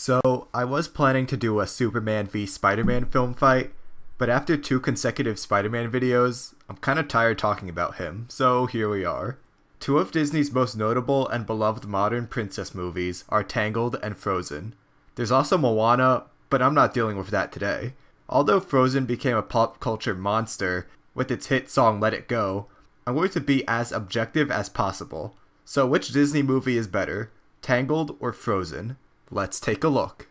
So, I was planning to do a Superman v Spider-Man film fight, but after two consecutive Spider-Man videos, I'm kinda tired talking about him, so here we are. Two of Disney's most notable and beloved modern princess movies are Tangled and Frozen. There's also Moana, but I'm not dealing with that today. Although Frozen became a pop culture monster with its hit song Let It Go, I'm going to be as objective as possible. So which Disney movie is better, Tangled or Frozen? Let's take a look.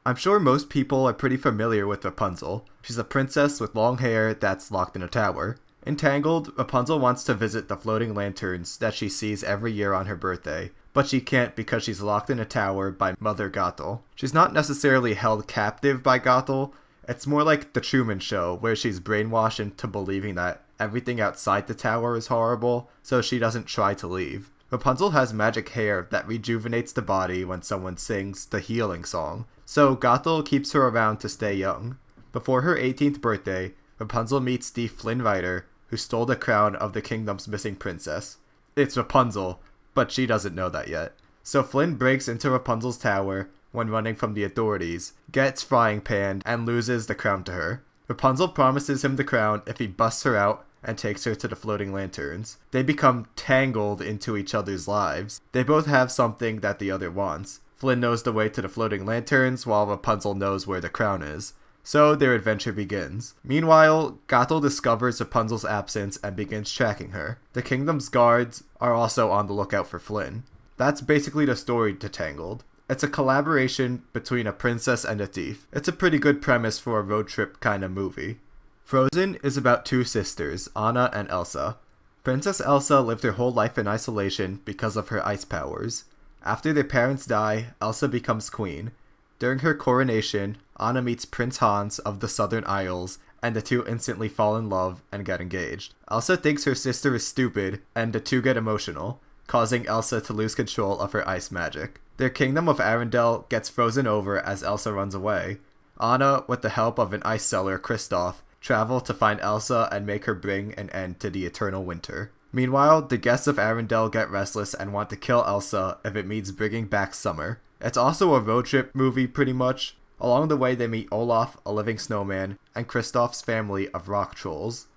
I'm sure most people are pretty familiar with Rapunzel. She's a princess with long hair that's locked in a tower. In Tangled, Rapunzel wants to visit the floating lanterns that she sees every year on her birthday, but she can't because she's locked in a tower by Mother Gothel. She's not necessarily held captive by Gothel, it's more like The Truman Show, where she's brainwashed into believing that everything outside the tower is horrible, so she doesn't try to leave. Rapunzel has magic hair that rejuvenates the body when someone sings the healing song, so Gothel keeps her around to stay young. Before her 18th birthday, Rapunzel meets the Flynn Rider, who stole the crown of the kingdom's missing princess. It's Rapunzel, but she doesn't know that yet. So Flynn breaks into Rapunzel's tower when running from the authorities, gets frying panned, and loses the crown to her. Rapunzel promises him the crown if he busts her out and takes her to the floating lanterns. They become tangled into each other's lives. They both have something that the other wants. Flynn knows the way to the floating lanterns, while Rapunzel knows where the crown is. So their adventure begins. Meanwhile, Gothel discovers Rapunzel's absence and begins tracking her. The kingdom's guards are also on the lookout for Flynn. That's basically the story to Tangled. It's a collaboration between a princess and a thief. It's a pretty good premise for a road trip kind of movie. Frozen is about two sisters, Anna and Elsa. Princess Elsa lived her whole life in isolation because of her ice powers. After their parents die, Elsa becomes queen. During her coronation, Anna meets Prince Hans of the Southern Isles, and the two instantly fall in love and get engaged. Elsa thinks her sister is stupid, and the two get emotional, causing Elsa to lose control of her ice magic. Their kingdom of Arendelle gets frozen over as Elsa runs away. Anna, with the help of an ice seller, Kristoff, travel to find Elsa and make her bring an end to the eternal winter. Meanwhile, the guests of Arendelle get restless and want to kill Elsa if it means bringing back summer. It's also a road trip movie pretty much. Along the way they meet Olaf, a living snowman, and Kristoff's family of rock trolls.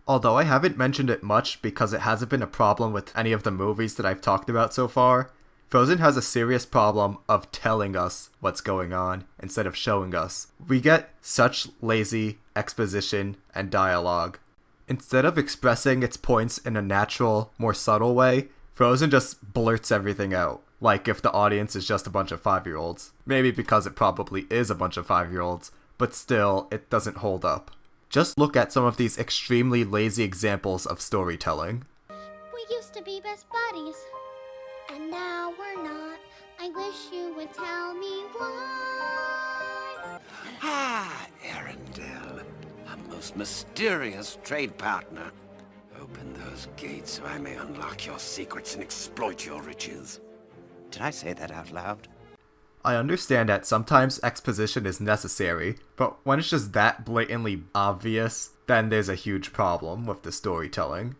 Although I haven't mentioned it much because it hasn't been a problem with any of the movies that I've talked about so far, Frozen has a serious problem of telling us what's going on instead of showing us. We get such lazy exposition and dialogue. Instead of expressing its points in a natural, more subtle way, Frozen just blurts everything out, like if the audience is just a bunch of 5-year-olds. Maybe because it probably is a bunch of 5-year-olds, but still, it doesn't hold up. Just look at some of these extremely lazy examples of storytelling. We used to be best buddies, and now we're not. I wish you would tell me why. Ah, Arendelle, a most mysterious trade partner. Open those gates so I may unlock your secrets and exploit your riches. Did I say that out loud? I understand that sometimes exposition is necessary, but when it's just that blatantly obvious, then there's a huge problem with the storytelling.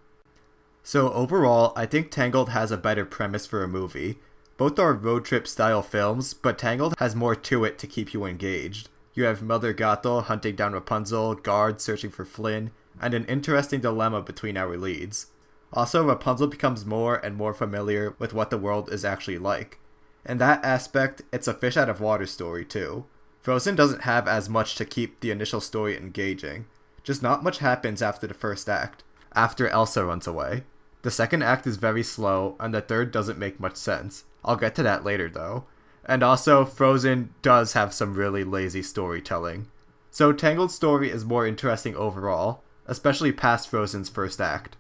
So overall, I think Tangled has a better premise for a movie. Both are road trip style films, but Tangled has more to it to keep you engaged. You have Mother Gothel hunting down Rapunzel, guards searching for Flynn, and an interesting dilemma between our leads. Also, Rapunzel becomes more and more familiar with what the world is actually like. In that aspect, it's a fish out of water story too. Frozen doesn't have as much to keep the initial story engaging. Just not much happens after the first act, after Elsa runs away. The second act is very slow, and the third doesn't make much sense. I'll get to that later though. And also, Frozen does have some really lazy storytelling. So Tangled's story is more interesting overall, especially past Frozen's first act.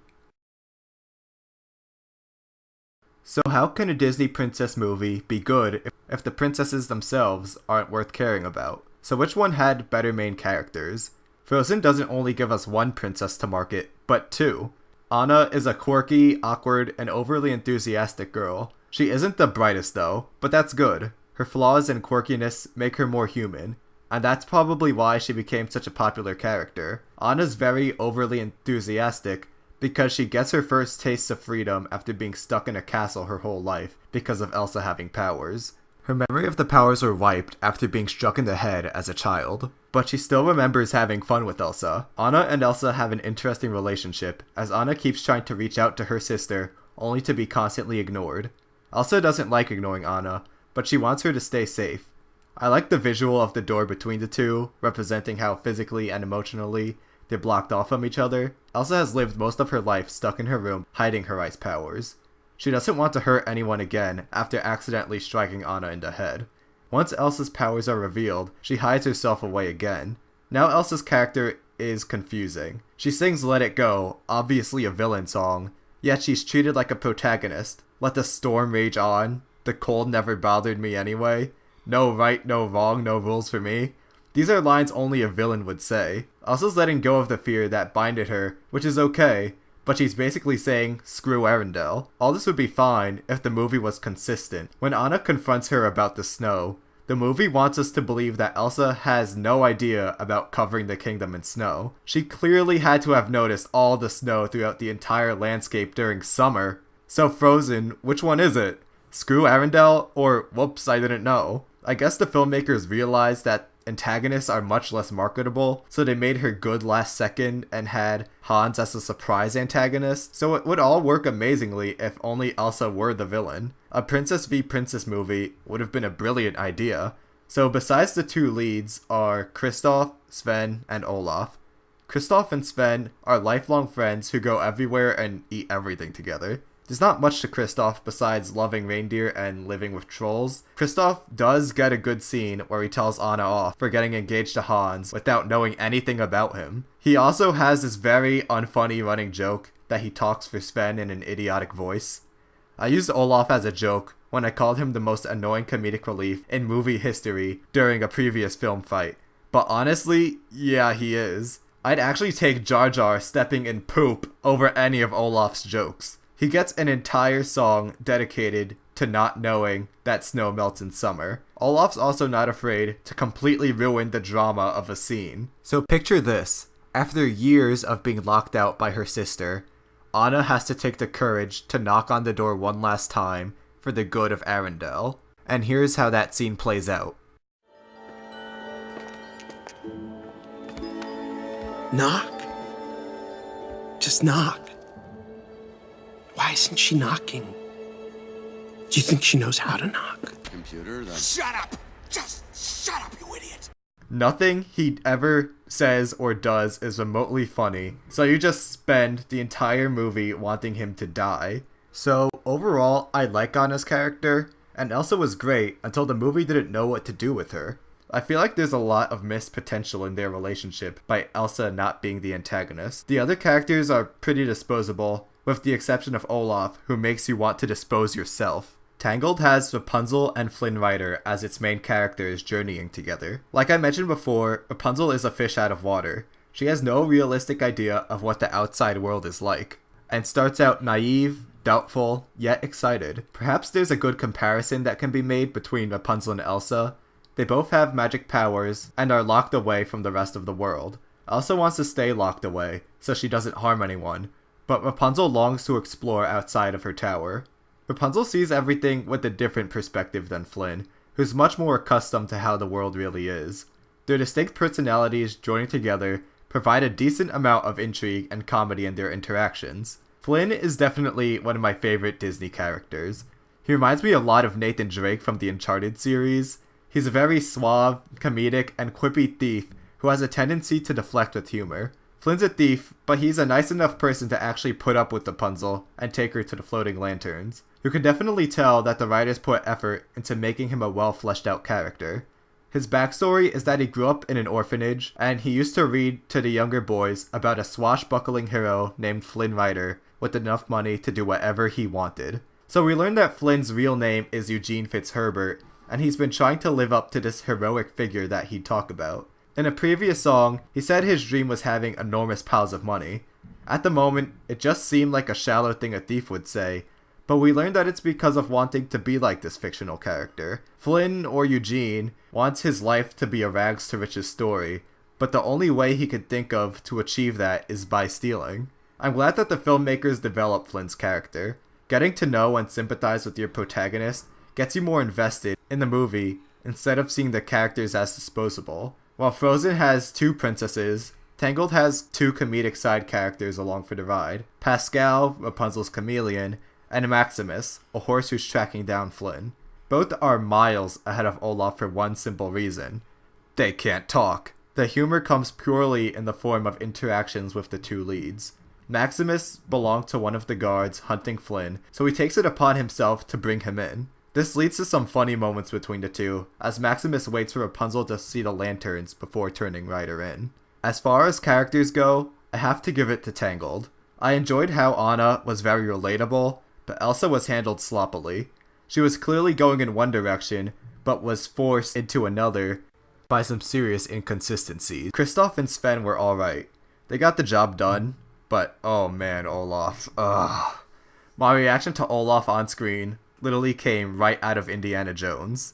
So how can a Disney princess movie be good if the princesses themselves aren't worth caring about? So which one had better main characters? Frozen doesn't only give us one princess to market, but two. Anna is a quirky, awkward, and overly enthusiastic girl. She isn't the brightest though, but that's good. Her flaws and quirkiness make her more human, and that's probably why she became such a popular character. Anna's very overly enthusiastic, because she gets her first taste of freedom after being stuck in a castle her whole life because of Elsa having powers. Her memory of the powers were wiped after being struck in the head as a child, but she still remembers having fun with Elsa. Anna and Elsa have an interesting relationship, as Anna keeps trying to reach out to her sister, only to be constantly ignored. Elsa doesn't like ignoring Anna, but she wants her to stay safe. I like the visual of the door between the two, representing how physically and emotionally they're blocked off from each other. Elsa has lived most of her life stuck in her room, hiding her ice powers. She doesn't want to hurt anyone again after accidentally striking Anna in the head. Once Elsa's powers are revealed, she hides herself away again. Now Elsa's character is confusing. She sings Let It Go, obviously a villain song, yet she's treated like a protagonist. Let the storm rage on, the cold never bothered me anyway, no right, no wrong, no rules for me. These are lines only a villain would say. Elsa's letting go of the fear that binded her, which is okay, but she's basically saying, screw Arendelle. All this would be fine if the movie was consistent. When Anna confronts her about the snow, the movie wants us to believe that Elsa has no idea about covering the kingdom in snow. She clearly had to have noticed all the snow throughout the entire landscape during summer. So Frozen, which one is it? Screw Arendelle, or whoops, I didn't know. I guess the filmmakers realized that antagonists are much less marketable, so they made her good last second and had Hans as a surprise antagonist, so it would all work amazingly if only Elsa were the villain. A Princess v Princess movie would have been a brilliant idea. So besides the two leads are Kristoff, Sven, and Olaf. Kristoff and Sven are lifelong friends who go everywhere and eat everything together. There's not much to Kristoff besides loving reindeer and living with trolls. Kristoff does get a good scene where he tells Anna off for getting engaged to Hans without knowing anything about him. He also has this very unfunny running joke that he talks for Sven in an idiotic voice. I used Olaf as a joke when I called him the most annoying comedic relief in movie history during a previous film fight. But honestly, yeah, he is. I'd actually take Jar Jar stepping in poop over any of Olaf's jokes. He gets an entire song dedicated to not knowing that snow melts in summer. Olaf's also not afraid to completely ruin the drama of a scene. So picture this. After years of being locked out by her sister, Anna has to take the courage to knock on the door one last time for the good of Arendelle. And here's how that scene plays out. Knock. Just knock. Why isn't she knocking? Do you think she knows how to knock? Computer, then. Shut up! Just shut up, you idiot! Nothing he ever says or does is remotely funny, so you just spend the entire movie wanting him to die. So overall, I like Anna's character, and Elsa was great until the movie didn't know what to do with her. I feel like there's a lot of missed potential in their relationship by Elsa not being the antagonist. The other characters are pretty disposable, with the exception of Olaf, who makes you want to dispose yourself. Tangled has Rapunzel and Flynn Rider as its main characters journeying together. Like I mentioned before, Rapunzel is a fish out of water. She has no realistic idea of what the outside world is like, and starts out naive, doubtful, yet excited. Perhaps there's a good comparison that can be made between Rapunzel and Elsa. They both have magic powers and are locked away from the rest of the world. Elsa wants to stay locked away, so she doesn't harm anyone, but Rapunzel longs to explore outside of her tower. Rapunzel sees everything with a different perspective than Flynn, who's much more accustomed to how the world really is. Their distinct personalities joining together provide a decent amount of intrigue and comedy in their interactions. Flynn is definitely one of my favorite Disney characters. He reminds me a lot of Nathan Drake from the Uncharted series. He's a very suave, comedic, and quippy thief who has a tendency to deflect with humor. Flynn's a thief, but he's a nice enough person to actually put up with Rapunzel and take her to the floating lanterns. You can definitely tell that the writers put effort into making him a well fleshed out character. His backstory is that he grew up in an orphanage, and he used to read to the younger boys about a swashbuckling hero named Flynn Rider with enough money to do whatever he wanted. So we learned that Flynn's real name is Eugene Fitzherbert, and he's been trying to live up to this heroic figure that he'd talk about. In a previous song, he said his dream was having enormous piles of money. At the moment, it just seemed like a shallow thing a thief would say, but we learned that it's because of wanting to be like this fictional character. Flynn, or Eugene, wants his life to be a rags to riches story, but the only way he can think of to achieve that is by stealing. I'm glad that the filmmakers developed Flynn's character. Getting to know and sympathize with your protagonist gets you more invested in the movie instead of seeing the characters as disposable. While Frozen has 2 princesses, Tangled has 2 comedic side characters along for the ride. Pascal, Rapunzel's chameleon, and Maximus, a horse who's tracking down Flynn. Both are miles ahead of Olaf for one simple reason. They can't talk. The humor comes purely in the form of interactions with the 2 leads. Maximus belonged to one of the guards hunting Flynn, so he takes it upon himself to bring him in. This leads to some funny moments between the 2, as Maximus waits for Rapunzel to see the lanterns before turning Ryder in. As far as characters go, I have to give it to Tangled. I enjoyed how Anna was very relatable, but Elsa was handled sloppily. She was clearly going in one direction, but was forced into another by some serious inconsistencies. Kristoff and Sven were alright. They got the job done, but oh man, Olaf. Ugh. My reaction to Olaf on screen literally came right out of Indiana Jones.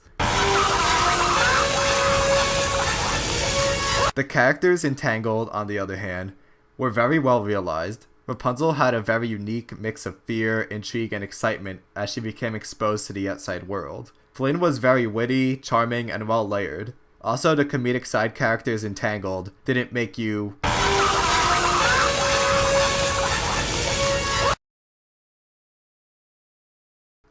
The characters in Tangled, on the other hand, were very well realized. Rapunzel had a very unique mix of fear, intrigue, and excitement as she became exposed to the outside world. Flynn was very witty, charming, and well layered. Also, the comedic side characters in Tangled didn't make you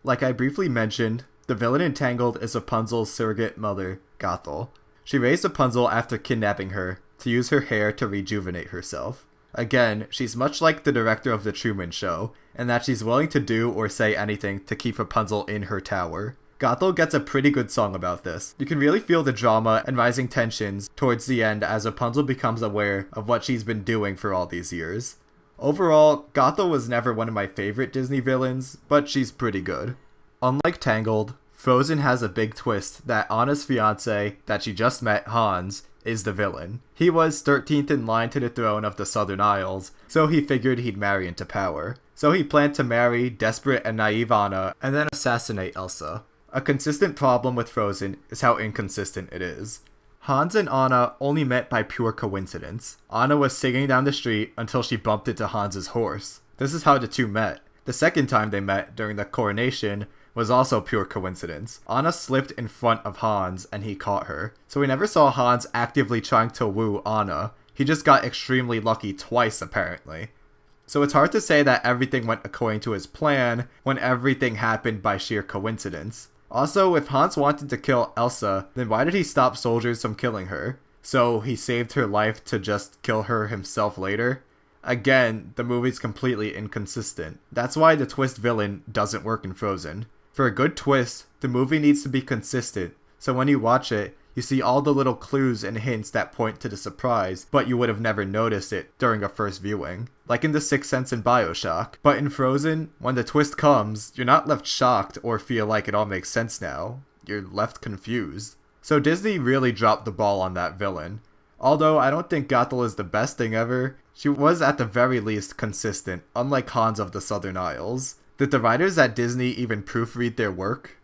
like I briefly mentioned, the villain in Tangled is Rapunzel's surrogate mother, Gothel. She raised Rapunzel after kidnapping her to use her hair to rejuvenate herself. Again, she's much like the director of The Truman Show, in that she's willing to do or say anything to keep Rapunzel in her tower. Gothel gets a pretty good song about this. You can really feel the drama and rising tensions towards the end as Rapunzel becomes aware of what she's been doing for all these years. Overall, Gothel was never one of my favorite Disney villains, but she's pretty good. Unlike Tangled, Frozen has a big twist that Anna's fiancé that she just met, Hans, is the villain. He was 13th in line to the throne of the Southern Isles, so he figured he'd marry into power. So he planned to marry desperate and naive Anna and then assassinate Elsa. A consistent problem with Frozen is how inconsistent it is. Hans and Anna only met by pure coincidence. Anna was singing down the street until she bumped into Hans's horse. This is how the 2 met. The second time they met, during the coronation, was also pure coincidence. Anna slipped in front of Hans and he caught her. So we never saw Hans actively trying to woo Anna. He just got extremely lucky twice apparently. So it's hard to say that everything went according to his plan when everything happened by sheer coincidence. Also, if Hans wanted to kill Elsa, then why did he stop soldiers from killing her? So he saved her life to just kill her himself later? Again, the movie's completely inconsistent. That's why the twist villain doesn't work in Frozen. For a good twist, the movie needs to be consistent, so when you watch it, you see all the little clues and hints that point to the surprise, but you would have never noticed it during a first viewing. Like in The Sixth Sense and BioShock. But in Frozen, when the twist comes, you're not left shocked or feel like it all makes sense now. You're left confused. So Disney really dropped the ball on that villain. Although I don't think Gothel is the best thing ever, she was at the very least consistent, unlike Hans of the Southern Isles. Did the writers at Disney even proofread their work?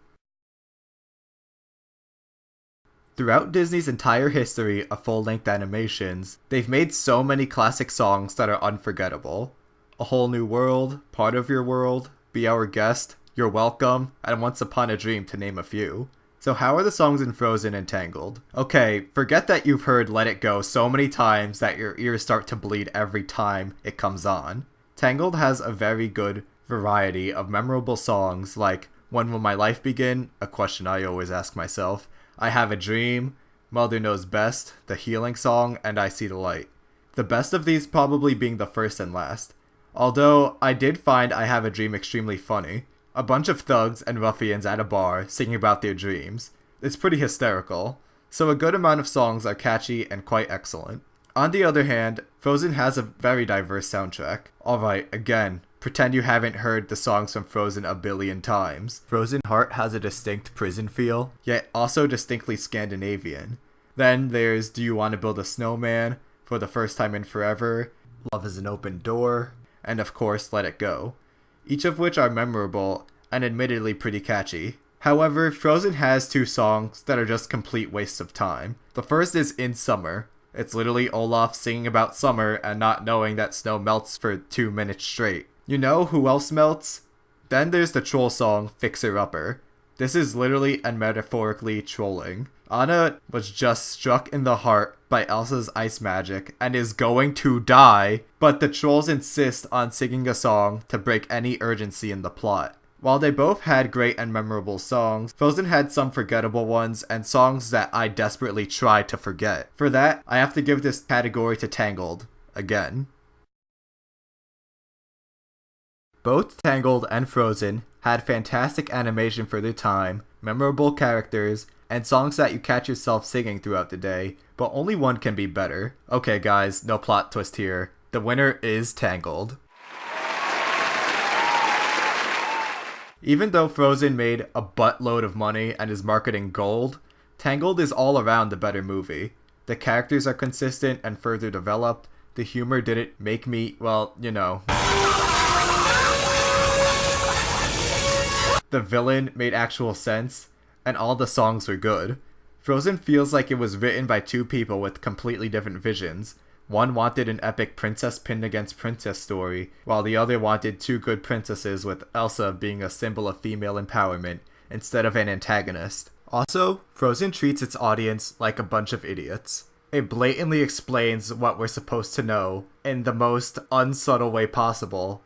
Throughout Disney's entire history of full-length animations, they've made so many classic songs that are unforgettable. A Whole New World, Part of Your World, Be Our Guest, You're Welcome, and Once Upon a Dream to name a few. So how are the songs in Frozen and Tangled? Okay, forget that you've heard Let It Go so many times that your ears start to bleed every time it comes on. Tangled has a very good variety of memorable songs like When Will My Life Begin? A question I always ask myself. I Have a Dream, Mother Knows Best, the Healing Song, and I See the Light. The best of these probably being the first and last. Although, I did find I Have a Dream extremely funny. A bunch of thugs and ruffians at a bar singing about their dreams. It's pretty hysterical. So a good amount of songs are catchy and quite excellent. On the other hand, Frozen has a very diverse soundtrack. Alright, again, pretend you haven't heard the songs from Frozen a billion times. Frozen Heart has a distinct prison feel, yet also distinctly Scandinavian. Then there's Do You Want to Build a Snowman, For the First Time in Forever, Love is an Open Door, and of course Let It Go. Each of which are memorable and admittedly pretty catchy. However, Frozen has 2 songs that are just complete wastes of time. The first is In Summer. It's literally Olaf singing about summer and not knowing that snow melts for 2 minutes straight. You know who else melts? Then there's the troll song Fixer Upper. This is literally and metaphorically trolling. Anna was just struck in the heart by Elsa's ice magic and is going to die, but the trolls insist on singing a song to break any urgency in the plot. While they both had great and memorable songs, Frozen had some forgettable ones and songs that I desperately tried to forget. For that, I have to give this category to Tangled, again. Both Tangled and Frozen had fantastic animation for their time, memorable characters, and songs that you catch yourself singing throughout the day, but only one can be better. Okay guys, no plot twist here. The winner is Tangled. Even though Frozen made a buttload of money and is marketing gold, Tangled is all around the better movie. The characters are consistent and further developed, the humor didn't make me, well, you know. The villain made actual sense, and all the songs were good. Frozen feels like it was written by two people with completely different visions. One wanted an epic princess pinned against princess story, while the other wanted two good princesses with Elsa being a symbol of female empowerment instead of an antagonist. Also, Frozen treats its audience like a bunch of idiots. It blatantly explains what we're supposed to know in the most unsubtle way possible.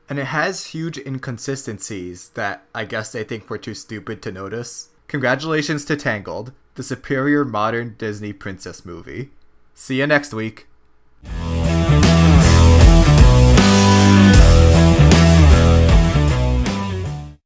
And it has huge inconsistencies that I guess they think we're too stupid to notice. Congratulations to Tangled, the superior modern Disney princess movie. See you next week.